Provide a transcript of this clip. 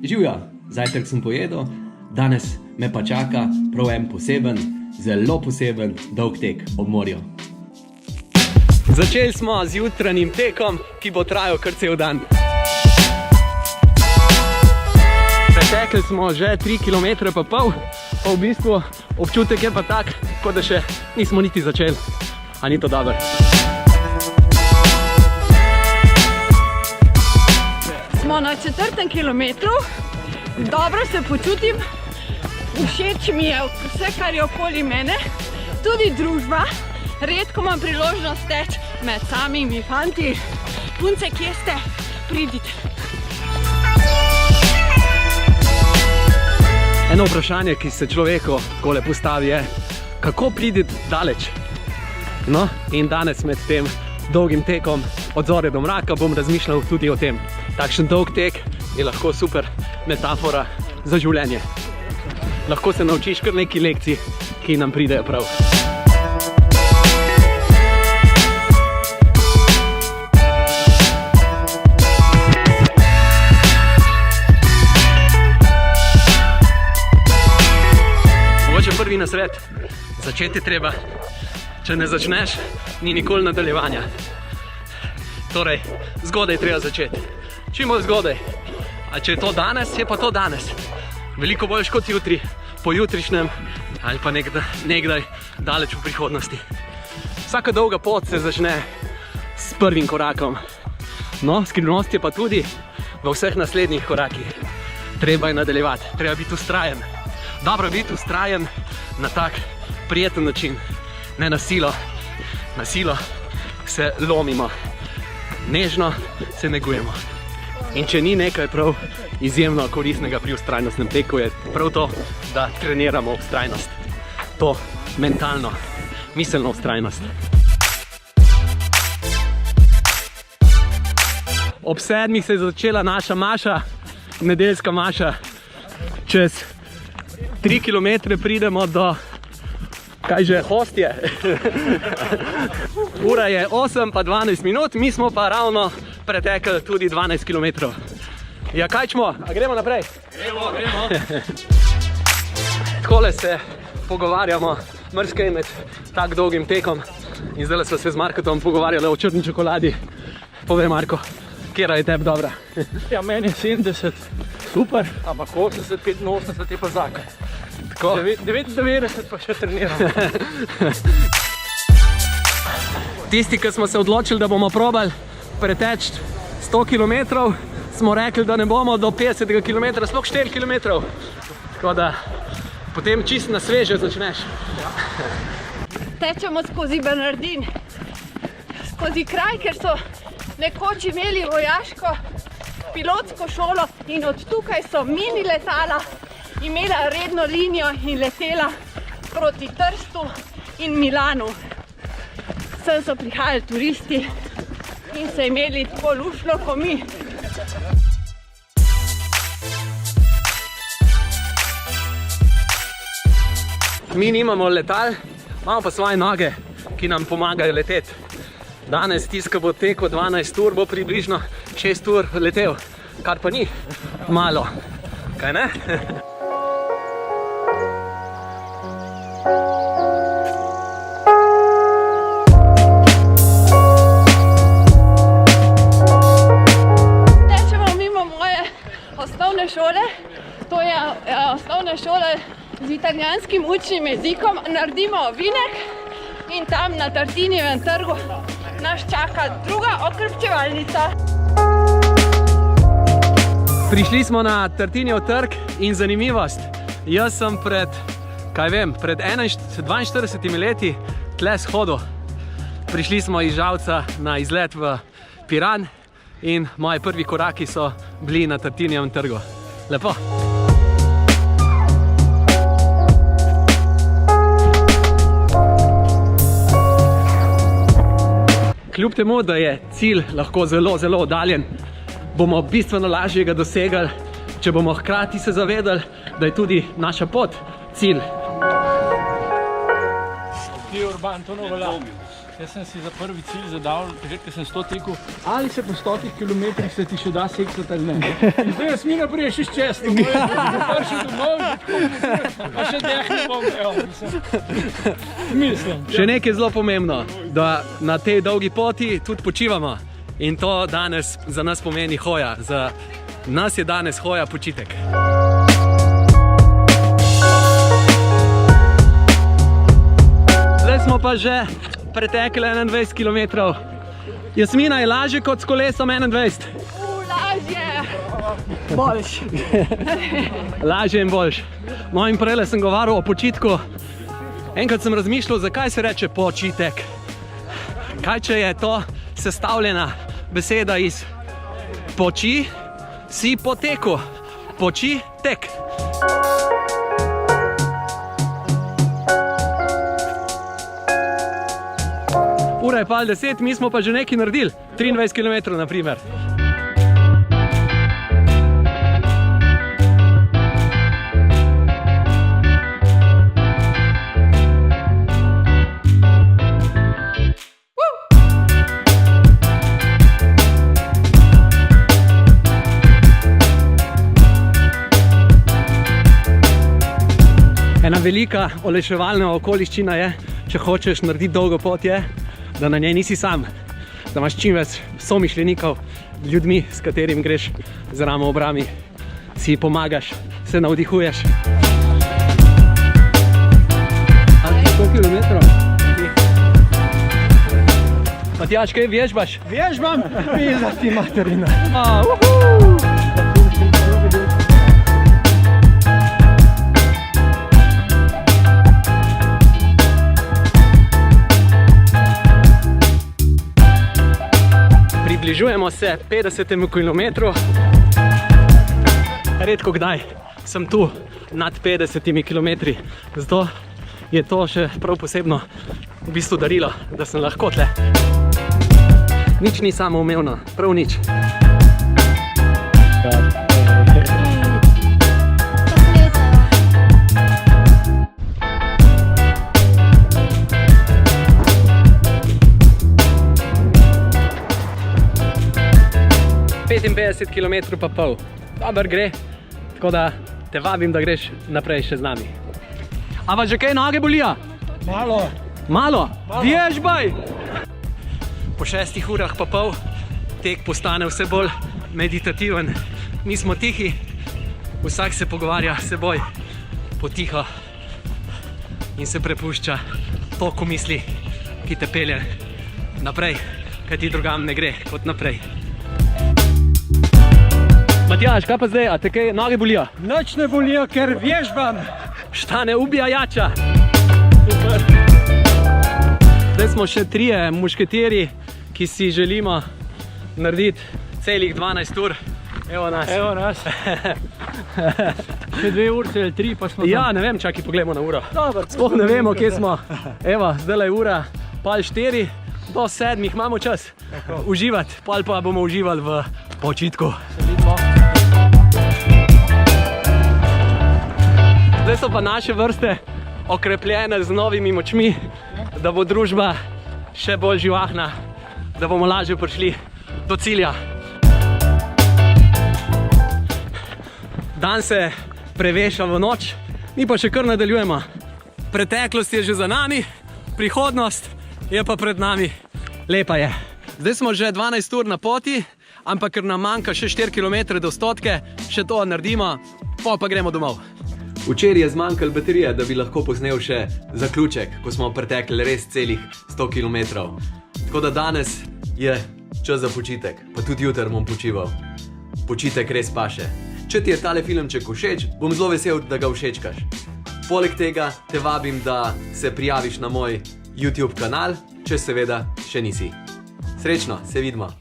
Živja, zajtrk sem pojedel, danes me pa čaka prav en poseben, zelo poseben dolg tek ob morju. Začeli smo z jutranjim tekom, ki bo trajal kar cel dan. Pretekli smo že 3,5 km, pa v bistvu občutek je pa tak, kot da še nismo niti začeli. A ni to dobro? Smo na 4. kilometru, dobro se počutim, všeč mi je vse, kar je okoli mene, tudi družba. Redko imam priložnost teči med samimi fanti. Punce, kje ste? Pridite. Eno vprašanje, ki se človeku takole postavi, je, kako priti daleč? No, in danes med tem dolgim tekom od zore do mraka bom razmišljal tudi o tem. Takšen dolg tek je lahko super metafora za življenje. Lahko se naučiš kar nekaj lekcij, ki nam pridejo prav. Mogoče prvi nasvet, začeti treba. Če ne začneš, ni nikoli nadaljevanja. Torej, zgodaj treba začeti. Čim bolj zgodaj. A če je to danes, je pa to danes. Veliko boljš kot jutri, pojutrišnjem ali pa nekdaj daleč v prihodnosti. Vsaka dolga pot se začne s prvim korakom. No, skrivnost je pa tudi v vseh naslednjih korakih. Treba je nadaljevati, treba biti vztrajen. Dobro biti vztrajen na tak prijeten način. Ne na silo. Na silo se lomimo. Nežno se negujemo. In če ni nekaj prav izjemno koristnega pri vztrajnostnem teku, je prav to, da treniramo vztrajnost. To mentalno, miselno vztrajnost. Ob 7 se je začela naša maša, nedeljska maša. Čez 3 km pridemo do, kaj že, Hostje. Ura je 8 pa 12 minut, mi smo pa ravno pretekli tudi 12 km. Ja, kaj čmo? A gremo naprej? Gremo. Takole se pogovarjamo mrskaj med tak dolgim tekom. In zdaj smo se z Markom pogovarjali o črni čokoladi. Povej, Marko, kjera je tebi dobra? Ja, meni je 70 super, ampak 80, 85 je pa zakaj. 99 pa še treniramo. Tisti, ki smo se odločili, da bomo probali preteči 100 km, smo rekli, da ne bomo do 50 km, sploh 4 km. Tako da potem čisto na sveže začneš. Tečemo skozi Bernardin, skozi kraj, ker so nekoč imeli vojaško pilotsko šolo in od tukaj so mini letala imela redno linijo in letela proti Trstu in Milanu. Sem so prihajali turisti in se imeli tako luštno kot mi. Mi nimamo letal, imamo pa svoje noge, ki nam pomagajo leteti. Danes tisti, ki bo tekel 12 ur, bo približno 6 ur letel, kar pa ni malo, kaj ne? Tečemo mimo moje osnovne šole, to je osnovna šola z italijanskim učnim jezikom. Naredimo ovinek in tam na Tartinijevem trgu nas čaka druga okrepčevalnica. Prišli smo na Tartinijev trg in zanimivost. Jaz sem pred 42 leti tle shodil. Prišli smo iz Žalca na izlet v Piran in moji prvi koraki so bili na Tartinijevem trgu. Lepo. Kljub temu, da je cilj lahko zelo, zelo oddaljen, bomo bistveno lažje ga dosegli, če bomo hkrati se zavedali, da je tudi naša pot cilj. Jaz sem si za prvi cilj zadal, takrat, ko sem 100 tekel, ali se po 100 kilometrih se ti še da seksati ali ne. In zdaj jaz mi naprej še čez, to bojo, prišel domov, pa še deh ne bom, mislim. Še nekaj zelo pomembno, da na tej dolgi poti tudi počivamo. In to danes za nas pomeni hoja. Za nas je danes hoja počitek. Zdaj smo pa že pretekli 21 km. Jasmina, je lažje kot s kolesom 21? Lažje! Boljš. Lažje in boljš. No in prejle sem govoril o počitku. Enkrat sem razmišljal, zakaj se reče počitek. Kaj če je to sestavljena beseda iz poči, si poteku. Poči, tek. Ura je pol 10, mi smo pa že nekaj naredili. 23 km na primer. Ena velika olajševalna okoliščina je, če hočeš narediti dolgo pot, je, da na njej nisi sam, da imaš čim več somišljenikov, ljudmi, s katerim greš z ramo ob rami, si pomagaš, se navdihuješ. 100 kilometrov. Matjaž, kaj vežbaš? Vežbam, pizati materina. Približujemo se 50. kilometru. Redko kdaj sem tu nad 50 kilometri, zato je to še prav posebno v bistvu darilo, da sem lahko tle. Nič ni samoumevno, prav nič. Kilometrov pa pol. Dobar gre, tako da te vabim, da greš naprej še z nami. A vas že kaj noge bolijo? Malo. Malo? Vežbaj! Po 6 urah pa pol tek postane vse bolj meditativen. Mi smo tihi, vsak se pogovarja s seboj potiho in se prepušča toku misli, ki te pelje naprej, kaj ti drugam ne gre kot naprej. Matjaž, kaj pa zdaj, a te kaj noge bolijo? Nič ne bolijo, ker vežbam. Šta ne ubija jača? Super. Zdaj smo še 3 mušketiri, ki si želimo narediti celih 12 ur. Evo nas. Evo nas. Še 2 urce ali 3 pa smo tam. Ja, ne vem, čakaj, pogledamo na uro. Dobar. Sploh ne vemo, kje smo. Evo, zdaj je ura pol 4, do 7 imamo čas uživati, pol pa bomo uživali v počitku. Se vidimo. Zdaj so pa naše vrste okrepljene z novimi močmi, da bo družba še bolj živahna, da bomo lažje prišli do cilja. Dan se preveša v noč, mi pa še kar nadaljujemo. Preteklost je že za nami, prihodnost je pa pred nami. Lepa je. Zdaj smo že 12 ur na poti, ampak ker nam manjka še 4 km do 100, še to naredimo, pa gremo domov. Včeraj je zmanjkalo baterije, da bi lahko posnel še zaključek, ko smo pretekli res celih 100 km. Tako da danes je čas za počitek, pa tudi jutri bom počival. Počitek res paše. Če ti je tale filmček všeč, bom zelo vesel, da ga všečkaš. Poleg tega te vabim, da se prijaviš na moj YouTube kanal, če seveda še nisi. Srečno, se vidimo!